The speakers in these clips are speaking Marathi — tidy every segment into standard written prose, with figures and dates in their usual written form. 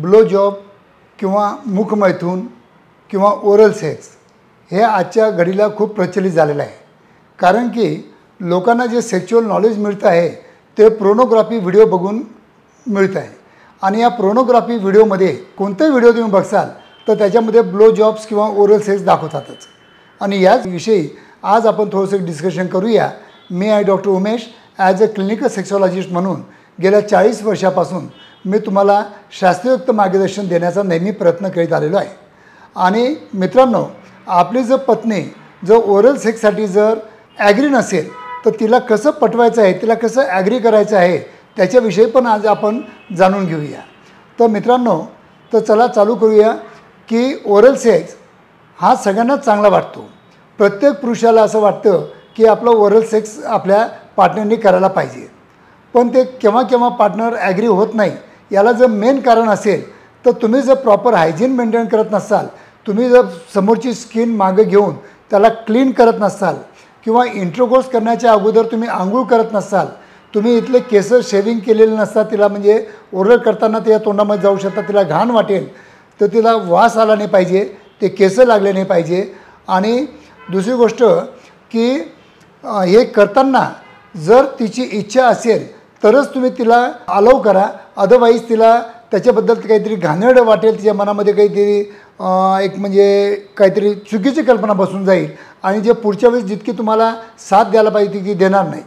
ब्लो जॉब किंवा मुखमैथून किंवा ओरल सेक्स हे आजच्या घडीला खूप प्रचलित झालेलं आहे। कारण की लोकांना जे सेक्शुअल नॉलेज मिळतं आहे ते पोर्नोग्राफी व्हिडिओ बघून मिळतं आहे आणि या पोर्नोग्राफी व्हिडिओमध्ये कोणताही व्हिडिओ तुम्ही बघसाल तर त्याच्यामध्ये ब्लो जॉब्स किंवा ओरल सेक्स दाखवतातच। आणि याच विषयी आज आपण थोडंसं डिस्कशन करूया। मी आहे doctor Umesh. As a clinical sexologist म्हणून गेल्या 40 वर्षापासून मी तुम्हाला शास्त्रोक्त मार्गदर्शन देण्याचा नेहमी प्रयत्न करीत आलेलो आहे। आणि मित्रांनो, आपली जर पत्नी जर ओरल सेक्ससाठी जर ॲग्री नसेल तर तिला कसं पटवायचं आहे, तिला कसं ॲग्री करायचं आहे त्याच्याविषयी पण आज आपण जाणून घेऊया। तर मित्रांनो, तर चला चालू करूया की ओरल सेक्स हा सगळ्यांनाच चांगला वाटतो। प्रत्येक पुरुषाला असं वाटतं की आपलं ओरल सेक्स आपल्या पार्टनरनी करायला पाहिजे, पण ते केव्हा केव्हा पार्टनर ॲग्री होत नाही। याला जर मेन कारण असेल तर तुम्ही जर प्रॉपर हायजीन मेंटेन करत नसाल, तुम्ही जर समोरची स्किन मागे घेऊन त्याला क्लीन करत नसाल किंवा इंटरकोर्स करण्याच्या अगोदर तुम्ही आंघोळ करत नसाल, तुम्ही इथले केस शेविंग केलेले नसतात, तिला म्हणजे ओरल करताना तिला तोंडामध्ये जाऊ शकतात, तिला घाण वाटेल तर तिला वास आला नाही पाहिजे, ते केस लागले नाही पाहिजे। आणि दुसरी गोष्ट की हे करताना जर तिची इच्छा असेल तरच तुम्ही तिला अलाउ करा, अदरवाईज तिला त्याच्याबद्दल काहीतरी घाणेरडं वाटेल, तिच्या मनामध्ये काहीतरी एक म्हणजे काहीतरी चुकीची कल्पना बसून जाईल आणि जे पुढच्या वेळेस जितकी तुम्हाला साथ द्यायला पाहिजे तितकी देणार नाही।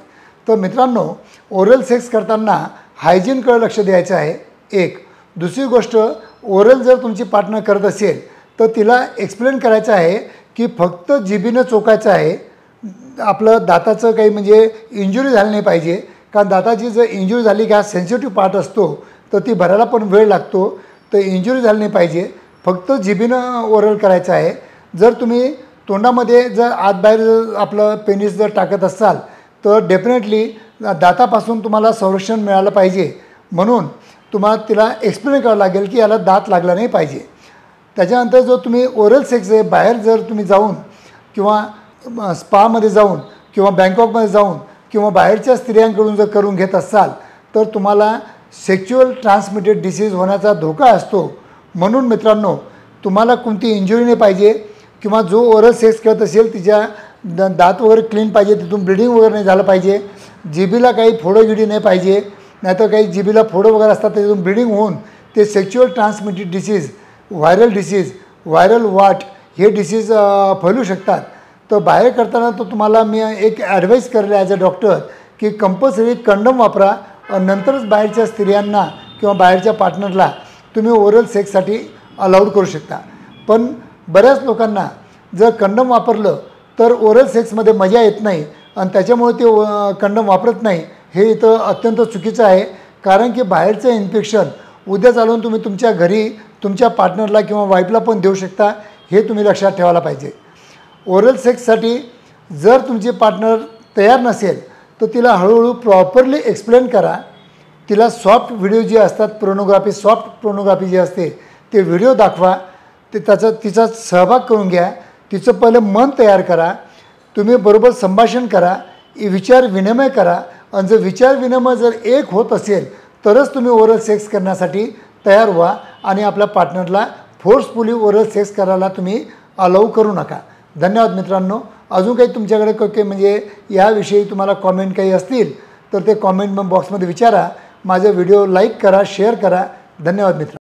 तर मित्रांनो, ओरल सेक्स करताना हायजीनकडे लक्ष द्यायचं आहे एक। दुसरी गोष्ट, ओरल जर तुमची पार्टनर करत असेल तर तिला एक्सप्लेन करायचं आहे की फक्त जिभेनं चोकायचं आहे, आपलं दाताचं काही म्हणजे इंजुरी झाली नाही पाहिजे। कारण दाताची जर इंजुरी झाली की हा सेन्सिटिव्ह पार्ट असतो तर ती भरायला पण वेळ लागतो, तर इंजुरी झाली नाही पाहिजे, फक्त जिभेनं ओरल करायचं आहे। जर तुम्ही तोंडामध्ये जर आतबाहेर जर आपलं पेनिस जर टाकत असाल तर डेफिनेटली दातापासून तुम्हाला संरक्षण मिळालं पाहिजे, म्हणून तुम्हाला तिला एक्सप्लेन करावं लागेल की याला दात लागला नाही पाहिजे। त्याच्यानंतर जर तुम्ही ओरल सेक्स आहे बाहेर जर तुम्ही जाऊन किंवा स्पामध्ये जाऊन किंवा बँकॉकमध्ये जाऊन किंवा बाहेरच्या स्त्रियांकडून जर करून घेत असाल तर तुम्हाला सेक्शुअल ट्रान्समिटेड डिसीज होण्याचा धोका असतो। म्हणून मित्रांनो, तुम्हाला कोणती इंजुरी नाही पाहिजे किंवा जो ओरल सेक्स करत असेल तिच्या दात वगैरे क्लीन पाहिजे, तिथून ब्लिडिंग वगैरे नाही झालं पाहिजे, जिभेला काही फोडं गिडी नाही पाहिजे, नाहीतर काही जिभेला फोडं वगैरे असतात त्यातून ब्लिडिंग होऊन ते sexual transmitted disease, viral disease, viral वाट हे डिसीज फैलू शकतात। तर बाहेर करताना तर तुम्हाला मी एक ॲडवाईस करेल ॲज अ डॉक्टर की कंपल्सरी कंडम वापरा, नंतरच बाहेरच्या स्त्रियांना किंवा बाहेरच्या पार्टनरला तुम्ही ओरल सेक्ससाठी अलाउड करू शकता। पण बऱ्याच लोकांना जर कंडम वापरलं तर ओरल सेक्समध्ये मजा येत नाही आणि त्याच्यामुळे ते कंडम वापरत नाही, हे इथं अत्यंत चुकीचं आहे। कारण की बाहेरचं इन्फेक्शन उद्या चालून तुम्ही तुमच्या घरी तुमच्या पार्टनरला किंवा वाईफला पण देऊ शकता, हे तुम्ही लक्षात ठेवायला पाहिजे। ओरल सेक्ससाठी जर तुमची पार्टनर तयार नसेल तर तिला हळूहळू प्रॉपरली एक्सप्लेन करा, तिला सॉफ्ट व्हिडिओ जे असतात पोर्नोग्राफी, सॉफ्ट पोर्नोग्राफी जे असते ते व्हिडिओ दाखवा, ते तिचा सहभाग करून घ्या, तिचं पहिलं मन तयार करा, तुम्ही बरोबर संभाषण करा, विचार विनिमय करा आणि जर विचार विनिमय जर एक होत असेल तरच तुम्ही ओरल सेक्स करण्यासाठी तयार व्हा आणि आपल्या पार्टनरला फोर्सफुली ओरल सेक्स करायला तुम्ही अलाउ करू नका। धन्यवाद मित्रांनो। अजून काही तुमच्याकडे काही म्हणजे याविषयी तुम्हाला कॉमेंट काही असतील तर ते कॉमेंट बॉक्समध्ये विचारा, माझा व्हिडिओ लाईक करा, शेअर करा। धन्यवाद मित्रांनो।